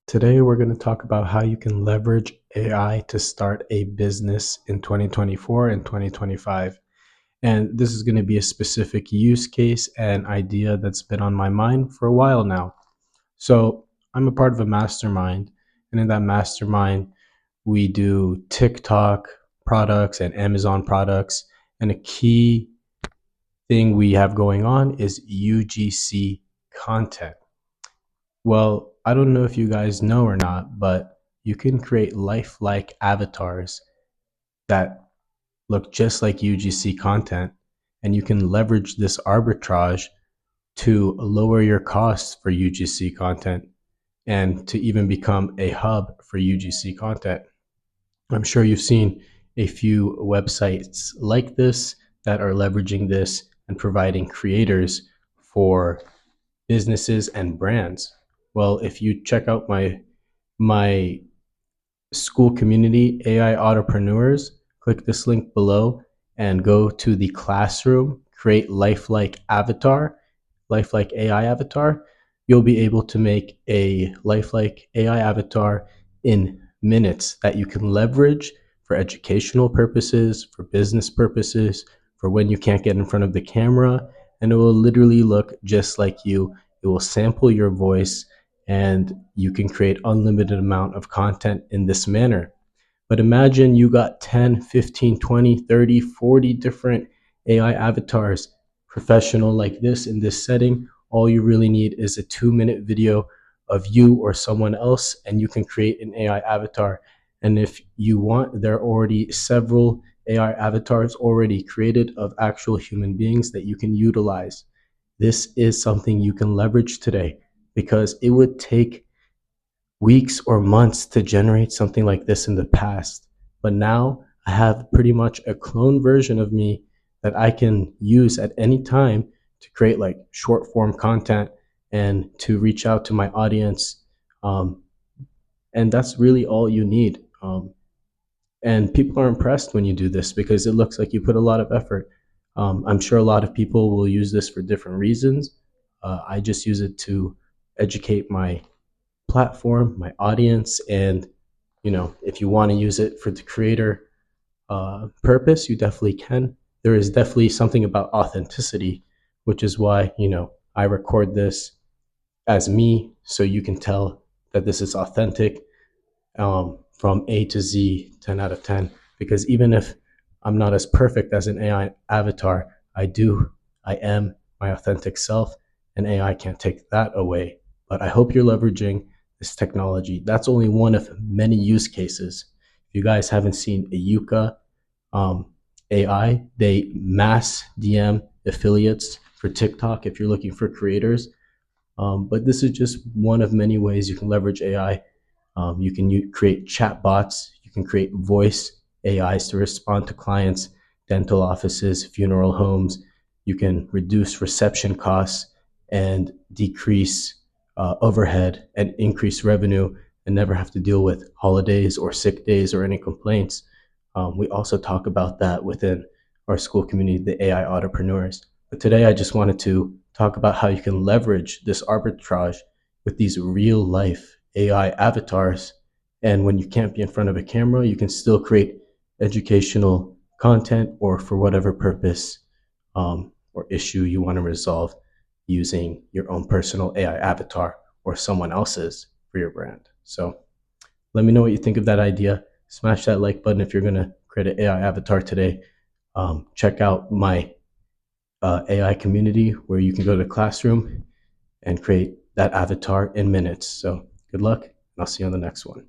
Today, we're going to talk about how you can leverage AI to start a business in 2024 and 2025. And this is going to be a specific use case and idea that's been on my mind for a while now. So, I'm a part of a mastermind, and in that mastermind, we do TikTok products and Amazon products. And a key thing we have going on is UGC content. Well, I don't know if you guys know or not, but you can create lifelike avatars that look just like UGC content, and you can leverage this arbitrage to lower your costs for UGC content and to even become a hub for UGC content. I'm sure you've seen a few websites like this that are leveraging this and providing creators for businesses and brands. Well, if you check out my school community, AI Entrepreneurs, click this link below and go to the classroom, create lifelike avatar, lifelike AI avatar. You'll be able to make a lifelike AI avatar in minutes that you can leverage for educational purposes, for business purposes, for when you can't get in front of the camera, and it will literally look just like you. It will sample your voice, and you can create unlimited amount of content in this manner. But imagine you got 10, 15, 20, 30, 40 different AI avatars, professional like this in this setting. All you really need is a 2-minute video of you or someone else, and you can create an AI avatar. And if you want, there are already several AI avatars already created of actual human beings that you can utilize. This is something you can leverage today because it would take weeks or months to generate something like this in the past. But now I have pretty much a clone version of me that I can use at any time to create like short form content and to reach out to my audience. And that's really all you need. And people are impressed when you do this because it looks like you put a lot of effort. I'm sure a lot of people will use this for different reasons. I just use it to educate my platform, my audience, and if you want to use it for the creator purpose, you definitely can. There is definitely something about authenticity, which is why I record this as me, so you can tell that this is authentic, from A to Z, 10 out of 10. Because even if I'm not as perfect as an AI avatar, I am my authentic self, and AI can't take that away. But I hope you're leveraging this technology. That's only one of many use cases. If you guys haven't seen a Yuka AI, they mass DM affiliates for TikTok if you're looking for creators. But this is just one of many ways you can leverage AI. You can create chat bots. You can create voice AIs to respond to clients, dental offices, funeral homes. You can reduce reception costs and decrease overhead and increase revenue, and never have to deal with holidays or sick days or any complaints. We also talk about that within our school community, the AI Entrepreneurs. But today I just wanted to talk about how you can leverage this arbitrage with these real life AI avatars. And when you can't be in front of a camera, you can still create educational content or for whatever purpose or issue you want to resolve using your own personal AI avatar or someone else's for your brand. So let me know what you think of that idea. Smash that like button if you're going to create an AI avatar today. Check out my AI community where you can go to the classroom and create that avatar in minutes. So good luck, and I'll see you on the next one.